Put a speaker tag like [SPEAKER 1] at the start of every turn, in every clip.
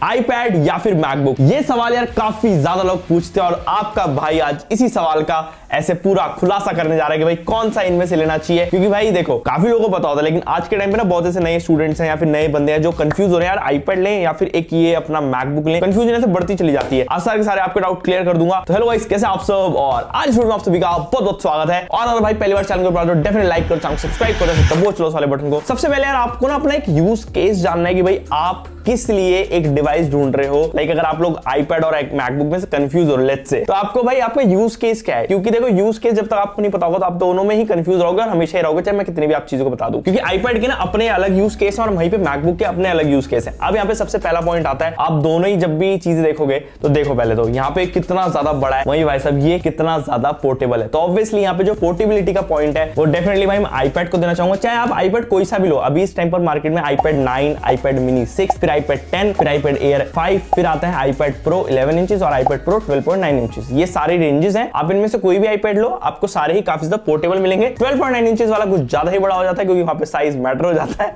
[SPEAKER 1] IPad या फिर MacBook? ये सवाल यार काफी ज्यादा लोग पूछते हैं और आपका भाई आज इसी सवाल का ऐसे पूरा खुलासा करने जा रहा है कि भाई कौन सा इनमें से लेना चाहिए। क्योंकि भाई देखो, काफी लोगों को पता होता है, लेकिन आज के टाइम पे ना बहुत ऐसे नए स्टूडेंट्स हैं या फिर नए बंदे हैं जो कंफ्यूज हो रहे हैं, यार आईपैड लें या फिर एक ये अपना मैकबुक लें। कंफ्यूजन ऐसे बढ़ती चली जाती है। आज सारे आपके डाउट क्लियर कर दूंगा। तो हेलो गाइस, कैसे आप सब? और आज वीडियो में आप सभी का बहुत बहुत स्वागत है। और अगर भाई पहली बार चैनल को डेफिनेटली लाइक करो, चैनल सब्सक्राइब करो, तब वो चलो वाले बटन को। सबसे पहले यार आपको ना अपना एक यूज केस जानना है कि भाई आप किस लिए एक डिवाइस ढूंढ रहे हो। लाइक अगर आप लोग आईपैड और एक मैकबुक में से कंफ्यूज हो लेट्स से, तो आपको भाई आपका यूज केस क्या है? क्योंकि देखो, यूज केस जब तक आपको नहीं पता होगा तो आप दोनों में ही कंफ्यूज रहोगे और हमेशा ही रहोगे, चाहे मैं कितनी भी आप चीजों को बता दूं। क्योंकि आईपैड के ना अपने अलग यूज केस है और वहीं पे मैकबुक के अपने अलग यूज केस है। अब यहाँ पे सबसे पहला पॉइंट आता है, आप दोनों ही जब भी चीजें देखोगे तो देखो पहले तो यहाँ पे कितना ज्यादा बड़ा है, वही भाई साहब ये कितना ज्यादा पोर्टेबल है। तो ऑब्वियसली यहाँ पे जो पोर्टेबिलिटी का पॉइंट है वो डेफिनेटली भाई मैं आईपैड को देना चाहूंगा। चाहे आप आईपैड कोई सा भी लो, अभी इस टाइम पर मार्केट में आईपैड 9, आईपैड मिनी 6, फिर आईपैड 10, फिर आईपैड एयर 5, फिर आता है आईपैड प्रो 11 इंचेस और आईपैड प्रो 12.9 इंचेस। ये सारे रेंजेस हैं। आप इनमें से कोई भी आईपैड लो, आपको सारे ही काफी ज्यादा पोर्टेबल मिलेंगे। 12.9 इंचेस वाला कुछ ज्यादा ही बड़ा हो जाता है क्योंकि वहां पे साइज मैटर हो जाता है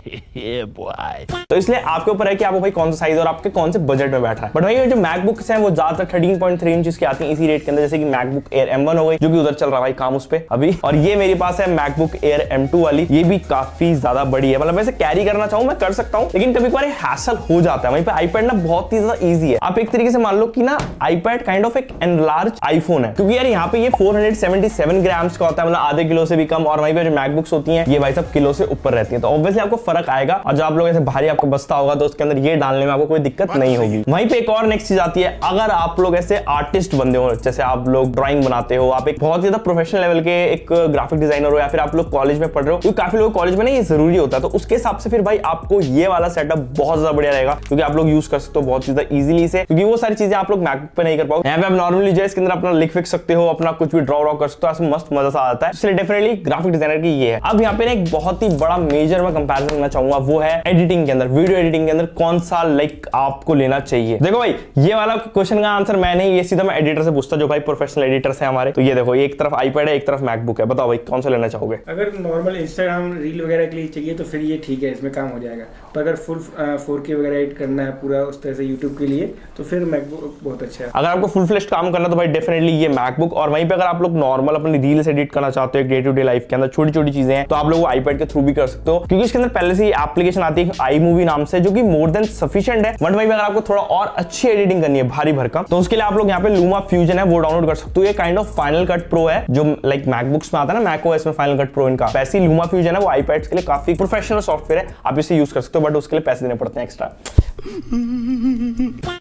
[SPEAKER 1] तो इसलिए आपके ऊपर है कि आपको भाई कौन सा साइज और आपके कौन से बजट में बैठ रहा है। बट भाई जो मैकबुक्स हैं वो ज्यादातर 13.3 इंचेस की आती है इसी रेट के अंदर, जैसे कि मैकबुक एयर M1 हो गई, जो कि उधर चल रहा है भाई काम उस पे अभी। और ये मेरे पास है मैकबुक एयर M2 वाली, ये भी काफी ज्यादा बड़ी है। मतलब वैसे कैरी करना चाहूं मैं कर सकता हूं, लेकिन कभी कभार हैसल हो जाता है। वहीं पे आईपैड ना बहुत ही ज्यादा इजी है। आप एक तरीके से मान लो कि ना आईपैड काइंड ऑफ एक एनलार्ज आईफोन है, क्योंकि यार यहाँ पे ये 477 ग्राम्स का होता है, मतलब आधे किलो से भी कम। और वहीं पे जो मैकबुक्स होती हैं ये भाई सब किलो से ऊपर रहती है, तो ऑब्वियसली आपको फर्क आएगा। और जब आप लोग ऐसे भारी आपको बस्ता होगा तो उसके अंदर ये डालने में आपको कोई दिक्कत नहीं होगी। वहीं पे एक और नेक्स्ट चीज आती है, अगर आप लोग ऐसे आर्टिस्ट बंदे हो, जैसे आप लोग ड्राइंग बनाते हो, आप एक बहुत ज्यादा प्रोफेशनल लेवल के एक ग्राफिक डिजाइनर हो, या फिर आप लोग कॉलेज में पढ़ रहे हो, क्योंकि काफी लोग कॉलेज में ना ये जरूरी होता है, तो उसके हिसाब से फिर भाई आपको ये वाला सेटअप बहुत ज्यादा बढ़िया रहेगा, क्योंकि आप लोग यूज कर सकते हो बहुत ज्यादा इजीली से, क्योंकि वो सारी चीजें आप लोग मैकबुक पे नहीं कर पाओगे। यहाँ पे आप नॉर्मली जो इसके अंदर अपना लिख सकते हो, अपना कुछ भी ड्रॉ कर सकते हो, मस्त मजा सा आता है। इसलिए डेफिनेटली ग्राफिक डिजाइनर की ये है। अब यहाँ पे एक बहुत ही बड़ा मेजर में कंपैरिजन करना चाहूंगा, वो है एडिटिंग के अंदर, वीडियो एडिटिंग के अंदर कौन सा लाइक आपको लेना चाहिए। देखो भाई, ये वाला क्वेश्चन का आंसर मैं नहीं, ये सीधा मैं एडिटर से पूछता जो भाई प्रोफेशनल एडिटर्स हैं हमारे। तो ये देखो, एक तरफ आईपैड है, एक तरफ मैकबुक है, बताओ भाई कौन सा लेना चाहोगे?
[SPEAKER 2] अगर नॉर्मल इंस्टाग्राम रील वगैरह के लिए चाहिए तो फिर ये ठीक है, इसमें काम हो जाएगा। पर अगर फुल 4K वगैरह एडिट करना है पूरा उस तरह से यूट्यूब के लिए, तो फिर मैकबुक बहुत अच्छा है।
[SPEAKER 1] अगर आपको फुल फ्लेश्ड काम करना तो भाई डेफिनेटली ये मैकबुक। और वहीं पे अगर आप लोग नॉर्मल अपनी रील्स एडिट करना चाहते हो डे टू डे लाइफ के अंदर, छोटी छोटी चीजें हैं, तो आप लोग आईपैड के थ्रू भी कर सकते हो, क्योंकि इसके अंदर पहले से ही एप्लीकेशन आती है आई मूवी नाम से, जो कि मोर देन सफिशिएंट है। बट भाई अगर आपको थोड़ा और अच्छी एडिटिंग करनी है, भारी भरकम, तो उसके लिए आप लोग यहाँ पे लूमा फ्यूजन है वो डाउनलोड कर सकते हो। ये kind of final Cut pro है, जो लाइक मैकबुक्स में आता है ना, मैकओएस में फाइनल कट प्रो इनका, वैसे ही लूमा फ्यूजन है वो आईपैड्स के लिए काफी प्रोफेशनल सॉफ्टवेयर है, आप इसे यूज कर सकते हो, बट उसके लिए पैसे देने पड़ते हैं एक्स्ट्रा।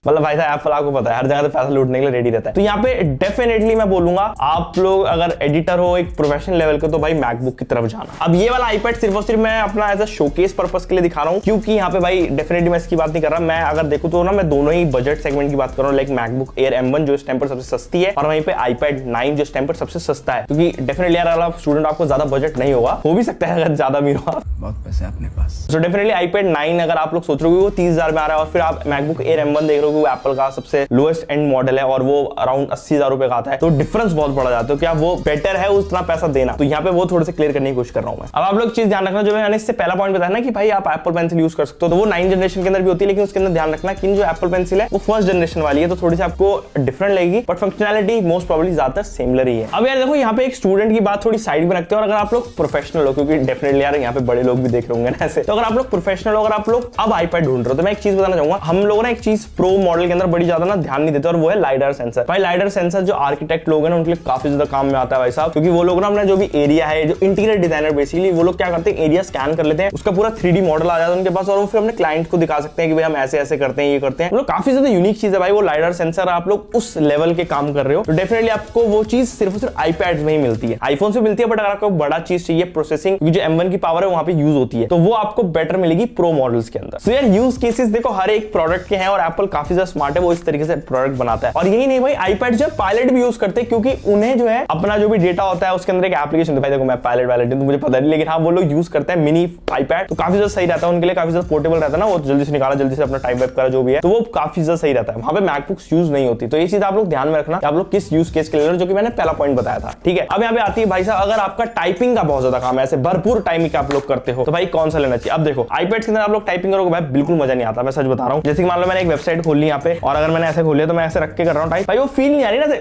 [SPEAKER 1] मतलब भाई साहब एप्पल आपको पता है हर जगह से पैसा लूटने के लिए रेडी रहता है। तो यहाँ पे डेफिनेटली मैं बोलूंगा, आप लोग अगर एडिटर हो एक प्रोफेशनल लेवल के, तो भाई मैकबुक की तरफ जाना। अब ये वाला आईपैड सिर्फ और सिर्फ मैं अपना एज अ शोकेस पर्पस के लिए दिखा रहा हूँ, क्योंकि यहाँ पे भाई डेफिनेटली मैं इसकी बात नहीं कर रहा। मैं अगर देखूं तो ना मैं दोनों ही बजट सेगमेंट की बात कर रहा हूँ, लाइक मैकबुक एयर M1 जो इस टाइम पर सबसे सस्ती है, और वहीं पे आईपैड 9 जो इस टाइम पर सबसे सस्ता है। क्योंकि डेफिनेटली यार अगर स्टूडेंट आपको ज्यादा बजट नहीं होगा, हो भी सकता है अगर ज्यादा अमीर हो,
[SPEAKER 3] बहुत पैसे अपने पास।
[SPEAKER 1] तो डेफिनेटली आईपैड 9 अगर आप लोग सोच रहे हो वो 30,000 में आ रहा है, और फिर आप मैकबुक एयर M1 देख रहे हो वो एप्पल का सबसे लोएस्ट एंड मॉडल है और वो अराउंड 80,000 रुपए का आता है, तो डिफरेंस बहुत बड़ा जाता है। क्या वो बेटर है उतना पैसा देना? तो यहाँ पे वो थोड़े से क्लियर करने की कोशिश कर रहा हूं मैं। अब आप लोग चीज ध्यान रखना, जो मैंने इससे पहला पॉइंट बताया ना कि भाई आप एप्पल पेंसिल यूज कर सकते हो, तो वो 9 जनरेशन के अंदर भी होती है, लेकिन उसके अंदर ध्यान रखना कि जो एप्पल पेंसिल है वो फर्स्ट जनरेशन वाली है, तो थोड़ी सी आपको डिफरेंट लगेगी, बट फंक्शनैलिटी मोस्ट प्रोबेबली ज्यादातर सिमिलर ही है। अब यार देखो, यहाँ पे एक स्टूडेंट की बात थोड़ी साइड में रखते हैं, और अगर आप लोग प्रोफेशनल हो, क्योंकि डेफिनेटली यार यहाँ पे बड़े लोग भी देख रहे होंगे ना ऐसे, तो अगर आप लोग प्रोफेशनल हो, अगर आप लोग अब आईपैड ढूंढ रहे हो, तो मैं एक चीज बताना चाहूंगा, हम लोग ना एक चीज प्रो मॉडल के अंदर बड़ी ज्यादा ना ध्यान नहीं देते, और वो है लाइडर सेंसर। भाई लाइडर सेंसर जो आर्किटेक्ट लोग हैं ना उनके लिए काफी ज्यादा काम में आता है भाई साहब, क्योंकि वो लोग ना अपना जो भी एरिया है, जो इंटीरियर डिजाइनर बेसिकली वो लोग क्या करते हैं, एरिया स्कैन कर लेते हैं, उसका पूरा 3D मॉडल आ जाता है उनके पास, और वो फिर अपने क्लाइंट को दिखा सकते हैं कि भाई हम ऐसे ऐसे करते हैं, ये करते हैं। मतलब काफी ज्यादा यूनिक चीज है भाई वो लाइडर सेंसर। आप लोग उस लेवल के काम कर रहे हो तो डेफिनेटली आपको वो चीज सिर्फ और सिर्फ आईपैड में ही मिलती है, आईफोन से मिलती है, बट अगर आपको बड़ा चीज चाहिए प्रोसेसिंग, जो M1 की पावर है वहां पे यूज होती है, तो वो आपको बेटर मिलेगी प्रो मॉडल्स के अंदर। सो यार यूज केसेस देखो हर एक प्रोडक्ट के हैं, और एप्पल काफी काफी ज्यादा स्मार्ट है, वो इस तरीके से प्रोडक्ट बनाता है। और यही नहीं भाई, आईपैड जो पायलट भी यूज करते हैं, क्योंकि उन्हें जो है अपना जो भी डेटा होता है उसके अंदर एक एप्लीकेशन, भाई देखो मैं पायलट वायलट तो मुझे पता नहीं, लेकिन हाँ वो लोग यूज करते हैं मिनी आईपैड, तो काफी ज्यादा सही रहता है उनके लिए, काफी ज्यादा पोर्टेबल रहता है ना, वो जल्दी से निकाला, जल्दी से अपना टाइप वाइप करा जो भी है, तो वो काफी ज्यादा सही रहता है। वहां पे मैकबुक्स यूज नहीं होती, तो ये चीज आप लोग ध्यान में रखना आप लोग किस यूज केस के लिए, जो कि मैंने पहला पॉइंट बताया था। ठीक है, अब यहाँ पे आती है भाई साहब, अगर आपका टाइपिंग का बहुत ज्यादा काम है, ऐसे भरपूर टाइपिंग आप लोग करते हो, तो भाई कौन सा लेना चाहिए। अब देखो आईपैड के अंदर आप लोग टाइपिंग करोगे भाई बिल्कुल मजा नहीं आता, मैं सच बता रहा हूँ। जैसे कि मान लो मैंने एक वेबसाइट खोल ली यहाँ पे, और अगर मैंने ऐसे खोली तो मैं ऐसे रख के कर रहा हूँ टाइप, भाई वो फील नहीं आ रही ना,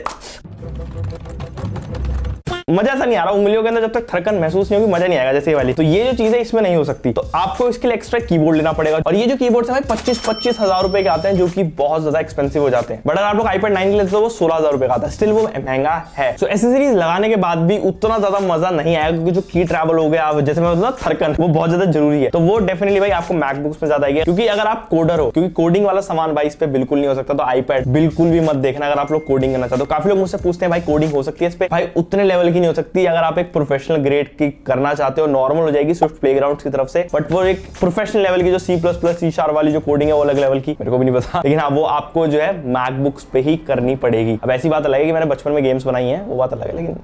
[SPEAKER 1] मजा सा नहीं आ रहा, उंगलियों के अंदर जब तक थरकन महसूस नहीं होगी मजा नहीं आएगा जैसे ये वाली। तो ये जो चीज है इसमें नहीं हो सकती, तो आपको इसके लिए एक्स्ट्रा कीबोर्ड लेना पड़ेगा। और ये जो कीबोर्ड है भाई 25 हजार रुपए के आते हैं, जो कि बहुत ज्यादा एक्सपेंसिव हो जाते हैं। बट अगर आप लोग iPad 9 लेते हो तो वो 16,000 रुपए का आता है, स्टिल वो महंगा है। तो एसेसरीज लगाने के बाद भी उतना ज्यादा मजा नहीं आएगा, क्योंकि जो की ट्रैवल हो गया, जैसे मैं बोलता थरकन, वो बहुत ज्यादा जरूरी है। तो वो डेफिनेटली भाई आपको मैकबुक्स में ज्यादा आएगी, क्योंकि अगर आप कोडर हो, क्योंकि कोडिंग वाला सामान भाई इस पे बिल्कुल नहीं हो सकता, तो iPad बिल्कुल भी मत देखना अगर आप लोग कोडिंग करना चाहते हो। काफी लोग मुझसे पूछते हैं भाई कोडिंग हो सकती है इस पे, भाई उतने लेवल की नहीं हो सकती। अगर आप एक प्रोफेशनल ग्रेड की करना चाहते हो, नॉर्मल हो जाएगी स्विफ्ट प्लेग्राउंड की तरफ से, बट वो एक प्रोफेशनल लेवल की जो C++, C# वाली जो कोडिंग है वो अलग लेवल की, मेरे को भी नहीं पता, लेकिन हाँ वो आपको जो है मैकबुक्स पे ही करनी पड़ेगी। अब ऐसी बात अलग है कि मैंने बचपन में गेम्स बनाई है, वो बात अलग है, लेकिन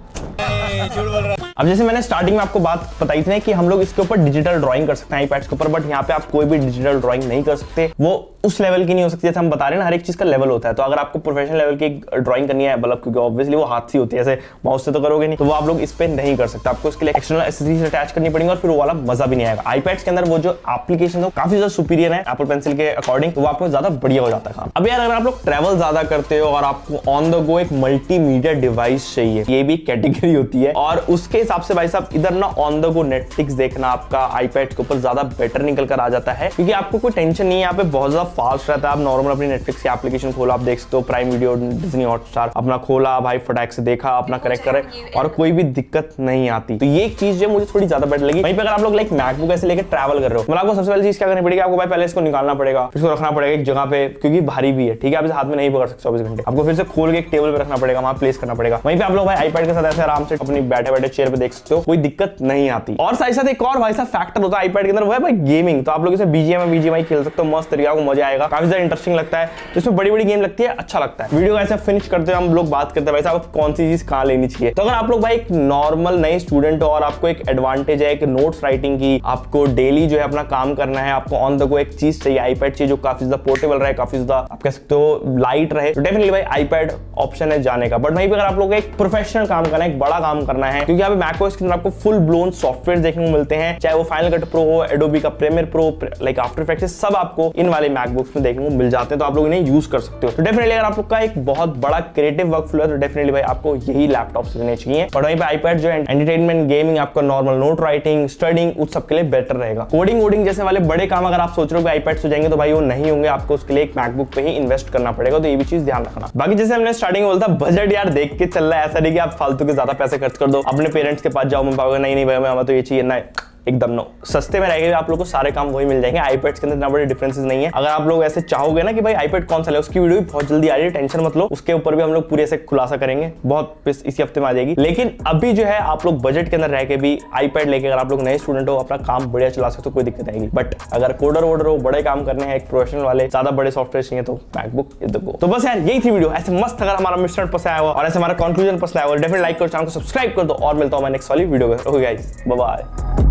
[SPEAKER 1] अब जैसे मैंने स्टार्टिंग में आपको बात बताई थी ना कि हम लोग इसके ऊपर डिजिटल ड्राइंग कर सकते हैं आईपैड्स के ऊपर, बट यहाँ पे आप कोई भी डिजिटल ड्राइंग नहीं कर सकते, वो उस लेवल की नहीं हो सकती। जैसे हम बता रहे हैं ना, हर एक चीज का लेवल होता है, तो अगर आपको प्रोफेशनल लेवल की ड्राइंग करनी है, मतलब क्योंकि ऑब्वियसली वो हाथ से होती है, ऐसे माउस से तो करोगे नहीं, तो वो आप लोग इस पे नहीं कर सकते, आपको इसके लिए एक्सटर्नल एक्सेसरीज अटैच करनी पड़ेगी, और फिर वो वाला मजा भी नहीं आएगा। आईपैड्स के अंदर वो जो एप्लीकेशन है काफी ज्यादा सुपीरियर है एप्पल पेंसिल के अकॉर्डिंग, तो वो आपको ज्यादा बढ़िया हो जाता है काम। अब यार अगर आप लोग ट्रैवल ज्यादा करते हो और आपको ऑन द गो एक मल्टीमीडिया डिवाइस चाहिए, ये भी कैटेगरी होती है, और उसके हिसाब से भाई साहब इधर ना ऑन द गो नेटफ्लिक्स देखना आपका आईपैड के ऊपर ज्यादा बेटर निकल कर आ जाता है, क्योंकि आपको कोई टेंशन नहीं है, यहाँ पे बहुत ज्यादा फास्ट रहता है। आप नॉर्मल अपनी नेटफ्लिक्स की एप्लीकेशन खोला, आप देख सकते हो, प्राइम वीडियो, डिज्नी हॉटस्टार अपना खोला भाई, फटाक से देखा, अपना करेक्ट करे, और कोई भी दिक्कत नहीं आती। तो ये एक चीज जो मुझे थोड़ी ज्यादा बेटर लगी। वहीं पे अगर आप लोग लाइक मैकबुक ऐसे लेकर ट्रैवल कर रहे हो, मतलब आपको सबसे पहली चीज क्या करनी पड़ेगी, आपको भाई पहले इसको निकालना पड़ेगा, फिर इसको रखना पड़ेगा एक जगह पे, क्योंकि भारी भी है, ठीक है, आप इसे हाथ में नहीं पकड़ सकते 24 घंटे, आपको फिर से खोल के एक टेबल पे रखना पड़ेगा, वहां प्लेस करना पड़ेगा। वहीं पे आप लोग भाई आईपैड के साथ ऐसे आराम से अपनी बैठे बैठे चेयर पे देख सकते हो, कोई दिक्कत नहीं आती। और साथ ही साथ एक और भाई साहब फैक्टर होता है आईपैड के अंदर, वो है भाई गेमिंग। तो आप लोग इसे BGMI खेल सकते हो, मस्त तरीका, मजा आएगा, काफी ज्यादा इंटरेस्टिंग लगता है। तो इसमें बड़ी बड़ी गेम लगती है, अच्छा लगता है। वीडियो ऐसे फिनिश करते हैं हम लोग बात करते हैं भाई साहब कौन सी चीज कहां लेनी चाहिए। तो अगर आप लोग भाई एक नॉर्मल नए स्टूडेंट हो और आपको एक एडवांटेज है एक नोट्स राइटिंग की, आपको डेली जो है अपना काम करना है, आपको ऑन द गो एक चीज चाहिए, आईपैड चाहिए जो काफी ज्यादा पोर्टेबल रहे, काफी ज्यादा आप कह सकते हो लाइट रहे, तो डेफिनेटली भाई आईपैड ऑप्शन है जाने का। बट वहीं पे अगर आप लोग एक प्रोफेशनल काम करना है, एक बड़ा काम करना है, क्योंकि यहाँ पे मैकओएस के अंदर आपको फुल ब्लोन सॉफ्टवेयर देखने को मिलते हैं, चाहे वो फाइनल कट प्रो हो, एडोबी का Premiere Pro, like After Effects, सब आपको इन वाले मैकबुक्स में देखने को मिल जाते हैं, तो आप लोग इन्हें यूज कर सकते हो। तो डेफिनेटली अगर आप लोग का एक बहुत बड़ा क्रिएटिव वर्क फ्लो है, तो डेफिनेटली भाई आपको यही लैपटॉप्स लेने चाहिए। और वहीं पे आईपैड जो है एंटरटेनमेंट, गेमिंग, आपका नॉर्मल नोट राइटिंग, स्टडिंग, उस सब के लिए बेटर रहेगा। कोडिंग वोडिंग जैसे वाले बड़े काम अगर आप सोच रहे हो कि आईपैड से जाएंगे, तो भाई वो नहीं होंगे, आपको उसके लिए एक मैकबुक पे ही इन्वेस्ट करना पड़ेगा, तो ये भी चीज ध्यान रखना। बाकी जैसे हमने स्टार्टिंग में बोला था, बजट यार देख के चल रहा है, ऐसा नहीं कि आप फालतू के ज्यादा पैसे खर्च कर दो, अपने पेरेंट्स के पास जाओ, मैं पाओगे नहीं भाई हमें तो ये चाहिए, ना एकदम नो, सस्ते में रहेगा, आप लोगों को सारे काम वही मिल जाएंगे। आईपैड्स के अंदर इतना बड़े डिफरेंसेस नहीं है। अगर आप लोग ऐसे चाहोगे ना कि भाई आईपैड कौन सा ले, उसकी वीडियो भी बहुत जल्दी आ रही है, टेंशन मत लो, उसके ऊपर भी हम लोग पूरे से खुलासा करेंगे, बहुत इसी हफ्ते में आ जाएगी। लेकिन अभी जो है आप लोग बजट के अंदर रह के भी आईपैड लेके अगर आप लोग नए स्टूडेंट हो, अपना काम बढ़िया चला सकते हो, कोई दिक्कत आएगी। बट अगर कोडर वोडर हो, बड़े काम करने हैं, एक प्रोफेशनल वाले ज्यादा बड़े सॉफ्टवेयर चाहिए, तो मैकबुक इज द गो। तो बस यार यही थी वीडियो। ऐसे मस्त अगर हमारा मिश्रण पसंद आया हो और ऐसे हमारा कंक्लूजन पसंद आया हो, डेफिनेटली लाइक करो, चैनल को सब्सक्राइब कर दो, और मिलता हूं मैं नेक्स्ट वाली वीडियो में। Okay guys, bye bye.